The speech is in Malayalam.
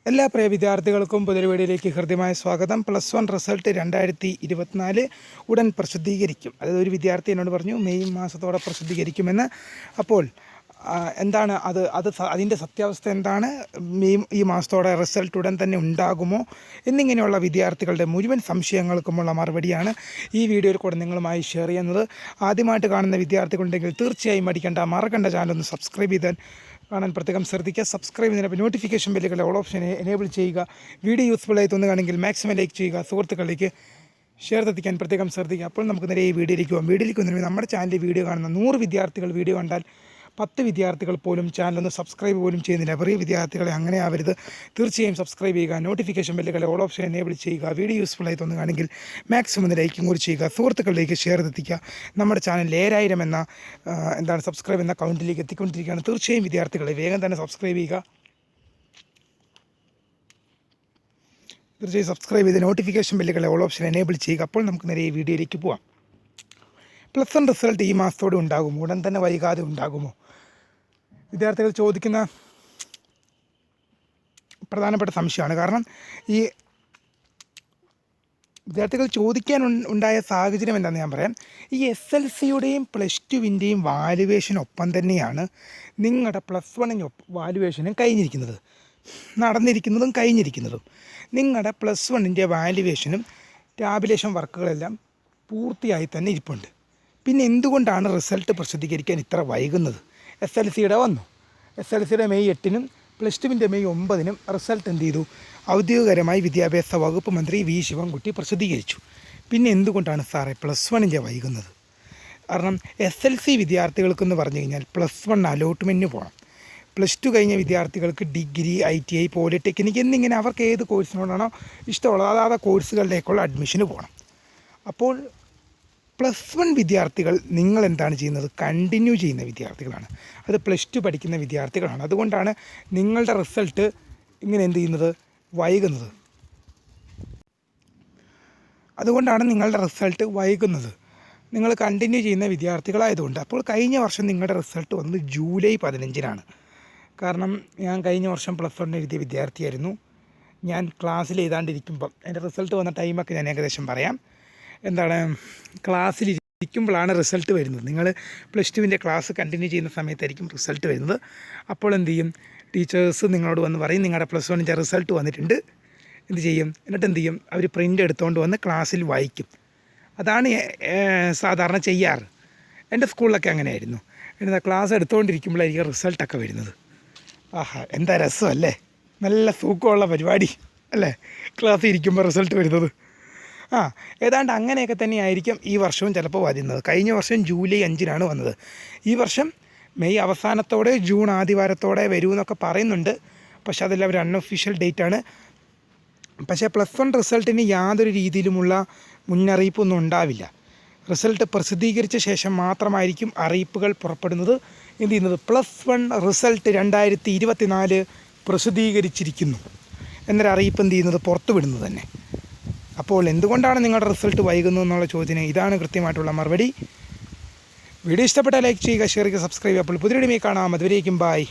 എല്ലാ പ്രിയ വിദ്യാർത്ഥികൾക്കും പുതിയൊരു വീഡിയോയിലേക്ക് ഹൃദ്യമായ സ്വാഗതം. +1 റിസൾട്ട് 2024 ഉടൻ പ്രസിദ്ധീകരിക്കും. അതായത് ഒരു വിദ്യാർത്ഥി എന്നോട് പറഞ്ഞു മെയ് മാസത്തോടെ പ്രസിദ്ധീകരിക്കുമെന്ന്. അപ്പോൾ എന്താണ് അതിൻ്റെ സത്യാവസ്ഥ എന്താണ്? ഈ മാസത്തോടെ റിസൾട്ട് ഉടൻ തന്നെ ഉണ്ടാകുമോ എന്നിങ്ങനെയുള്ള വിദ്യാർത്ഥികളുടെ മുഴുവൻ സംശയങ്ങൾക്കുമുള്ള മറുപടിയാണ് ഈ വീഡിയോയിൽ കൂടെ നിങ്ങളുമായി ഷെയർ ചെയ്യുന്നത്. ആദ്യമായിട്ട് കാണുന്ന വിദ്യാർത്ഥികളുണ്ടെങ്കിൽ തീർച്ചയായും മറക്കണ്ട ചാനൽ ഒന്ന് സബ്സ്ക്രൈബ് ചെയ്താൽ കാണാൻ പ്രത്യേകം ശ്രദ്ധിക്കുക. സബ്സ്ക്രൈബ് ചെയ്യുന്നതിന് നോട്ടിഫിക്കേഷൻ ബെല്ലുകളെ ഓൾ ഓപ്ഷൻ എനേബിൾ ചെയ്യുക. വീഡിയോ യൂസ്ഫുൾ ആയി തോന്നുകയാണെങ്കിൽ മാക്സിമം ലൈക്ക് ചെയ്യുക. സുഹൃത്തുക്കളിലേക്ക് ഷെയർ എത്തിക്കാൻ പ്രത്യേകം ശ്രദ്ധിക്കുക. അപ്പോൾ നമുക്ക് നേരെ ഈ വീഡിയോയിലേക്ക് പോകാം. വീഡിയോയിലേക്ക് വന്നിട്ട് നമ്മുടെ ചാനലിൽ വീഡിയോ കാണുന്ന 100 വിദ്യാർത്ഥികൾ വീഡിയോ കണ്ടാൽ 10 വിദ്യാർത്ഥികൾ പോലും ചാനലൊന്ന് സബ്സ്ക്രൈബ് പോലും ചെയ്യുന്നില്ല. പ്രിയ വിദ്യാർത്ഥികളെ അങ്ങനെ ആവരുത്. തീർച്ചയായും സബ്സ്ക്രൈബ് ചെയ്യുക. നോട്ടിഫിക്കേഷൻ ബെല്ലുകളെ ഓൾ ഓപ്ഷൻ എനേബിൾ ചെയ്യുക. വീഡിയോ യൂസ്ഫുൾ ആയി തോന്നുകയാണെങ്കിൽ മാക്സിമം ലൈക്കും കൂടി ചെയ്യുക. സുഹൃത്തുക്കളിലേക്ക് ഷെയർ എത്തിക്കുക. നമ്മുടെ ചാനൽ 7000 എന്ന സബ്സ്ക്രൈബ് എന്ന അക്കൗണ്ടിലേക്ക് എത്തിക്കൊണ്ടിരിക്കുകയാണ്. തീർച്ചയായും വിദ്യാർത്ഥികളെ വേഗം തന്നെ സബ്സ്ക്രൈബ് ചെയ്യുക. തീർച്ചയായും സബ്സ്ക്രൈബ് ചെയ്ത് നോട്ടിഫിക്കേഷൻ ബെല്ലുകളെ ഓൾ ഓപ്ഷൻ എനേബിൾ ചെയ്യുക. അപ്പോൾ നമുക്ക് നേരെ ഈ വീഡിയോയിലേക്ക് പോവാം. +1 റിസൾട്ട് ഈ മാസത്തോടെ ഉണ്ടാകുമോ? ഉടൻ തന്നെ വൈകാതെ ഉണ്ടാകുമോ? വിദ്യാർത്ഥികൾ ചോദിക്കുന്ന പ്രധാനപ്പെട്ട സംശയമാണ്. കാരണം ഈ വിദ്യാർത്ഥികൾ ചോദിക്കാൻ ഉണ്ടായ സാഹചര്യം എന്താണെന്ന് ഞാൻ പറയാം. ഈ SLCയുടെയും +2വിൻ്റെയും വാല്യുവേഷനൊപ്പം തന്നെയാണ് നിങ്ങളുടെ +1 വാല്യുവേഷനും നടന്നിരിക്കുന്നതും കഴിഞ്ഞിരിക്കുന്നതും. നിങ്ങളുടെ +1ൻ്റെ വാല്യുവേഷനും ടാബുലേഷൻ വർക്കുകളെല്ലാം പൂർത്തിയായി തന്നെ ഇരിപ്പുണ്ട്. പിന്നെ എന്തുകൊണ്ടാണ് റിസൾട്ട് പ്രസിദ്ധീകരിക്കാൻ ഇത്ര വൈകുന്നത്? SLCയുടെ വന്നു. SLCയുടെ മെയ് 8-നും +2വിൻ്റെ മെയ് 9-നും റിസൾട്ട് എന്ത് ചെയ്തു? ഔദ്യോഗികമായി വിദ്യാഭ്യാസ വകുപ്പ് മന്ത്രി വി ശിവൻകുട്ടി പ്രസിദ്ധീകരിച്ചു. പിന്നെ എന്തുകൊണ്ടാണ് സാറേ +1ൻ്റെ വൈകുന്നത്? കാരണം SLC വിദ്യാർത്ഥികൾക്കെന്ന് പറഞ്ഞു കഴിഞ്ഞാൽ +1 അലോട്ട്മെൻറ്റിന് പോകണം. +2 കഴിഞ്ഞ വിദ്യാർത്ഥികൾക്ക് ഡിഗ്രി, ITI, പോളിടെക്നിക് എന്നിങ്ങനെ അവർക്ക് ഏത് കോഴ്സിനോടാണോ ഇഷ്ടമുള്ളത് അതാത് കോഴ്സുകളിലേക്കുള്ള അഡ്മിഷന് പോകണം. അപ്പോൾ +1 വിദ്യാർത്ഥികൾ നിങ്ങൾ എന്താണ് ചെയ്യുന്നത്? കണ്ടിന്യൂ ചെയ്യുന്ന വിദ്യാർത്ഥികളാണ്. അത് +2 പഠിക്കുന്ന വിദ്യാർത്ഥികളാണ്. അതുകൊണ്ടാണ് നിങ്ങളുടെ റിസൾട്ട് ഇങ്ങനെ എന്ത് ചെയ്യുന്നത്? വൈകുന്നത്. നിങ്ങൾ കണ്ടിന്യൂ ചെയ്യുന്ന വിദ്യാർത്ഥികളായതുകൊണ്ട്. അപ്പോൾ കഴിഞ്ഞ വർഷം നിങ്ങളുടെ റിസൾട്ട് വന്നത് ജൂലൈ 15-നാണ്. കാരണം ഞാൻ കഴിഞ്ഞ വർഷം +1 എഴുതിയ വിദ്യാർത്ഥിയായിരുന്നു. ഞാൻ ക്ലാസ്സിൽ എഴുതാണ്ടിരിക്കുമ്പം എൻ്റെ റിസൾട്ട് വന്ന ടൈമൊക്കെ ഞാൻ ഏകദേശം പറയാം. ക്ലാസ്സിലിരിക്കുമ്പോഴാണ് റിസൾട്ട് വരുന്നത്. നിങ്ങൾ +2വിൻ്റെ ക്ലാസ് കണ്ടിന്യൂ ചെയ്യുന്ന സമയത്തായിരിക്കും റിസൾട്ട് വരുന്നത്. അപ്പോൾ എന്ത് ചെയ്യും? ടീച്ചേഴ്സ് നിങ്ങളോട് വന്ന് പറയും നിങ്ങളുടെ +1ൻ്റെ റിസൾട്ട് വന്നിട്ടുണ്ട്. എന്നിട്ട് എന്ത് ചെയ്യും? അവർ പ്രിൻ്റ് എടുത്തുകൊണ്ട് വന്ന് ക്ലാസ്സിൽ വായിക്കും. അതാണ് സാധാരണ ചെയ്യാറ്. എൻ്റെ സ്കൂളിലൊക്കെ അങ്ങനെയായിരുന്നു. ക്ലാസ് എടുത്തുകൊണ്ടിരിക്കുമ്പോഴായിരിക്കും റിസൾട്ടൊക്കെ വരുന്നത്. ആഹാ, എന്താ രസമല്ലേ! നല്ല സുഖമുള്ള പരിപാടി അല്ലേ ക്ലാസ്സിൽ ഇരിക്കുമ്പോൾ റിസൾട്ട് വരുന്നത്. ഏതാണ്ട് അങ്ങനെയൊക്കെ തന്നെയായിരിക്കും ഈ വർഷവും ചിലപ്പോൾ വരുന്നത്. കഴിഞ്ഞ വർഷം ജൂലൈ 5-നാണ് വന്നത്. ഈ വർഷം മെയ് അവസാനത്തോടെ ജൂൺ ആദ്യവാരത്തോടെ വരുമെന്നൊക്കെ പറയുന്നുണ്ട്. പക്ഷെ അതെല്ലാം ഒരു അൺഒഫീഷ്യൽ ഡേറ്റാണ്. പക്ഷേ +1 റിസൾട്ടിന് യാതൊരു രീതിയിലുമുള്ള മുന്നറിയിപ്പൊന്നും ഉണ്ടാവില്ല. റിസൾട്ട് പ്രസിദ്ധീകരിച്ച ശേഷം മാത്രമായിരിക്കും അറിയിപ്പുകൾ പുറപ്പെടുന്നത്. +1 റിസൾട്ട് 2024 പ്രസിദ്ധീകരിച്ചിരിക്കുന്നു എന്നൊരറിയിപ്പ് പുറത്തു വിടുന്നത് തന്നെ. അപ്പോൾ എന്തുകൊണ്ടാണ് നിങ്ങളുടെ റിസൾട്ട് വൈകുന്നു എന്നുള്ള ചോദ്യത്തിന് ഇതാണ് കൃത്യമായിട്ടുള്ള മറുപടി. വീഡിയോ ഇഷ്ടപ്പെട്ടാൽ ലൈക്ക് ചെയ്യുക, ഷെയർ ചെയ്യുക, സബ്സ്ക്രൈബ് ചെയ്യുക. അപ്പോൾ പുതിയ വീഡിയോയിൽ കാണാം. അതുവരേക്കും ബൈ.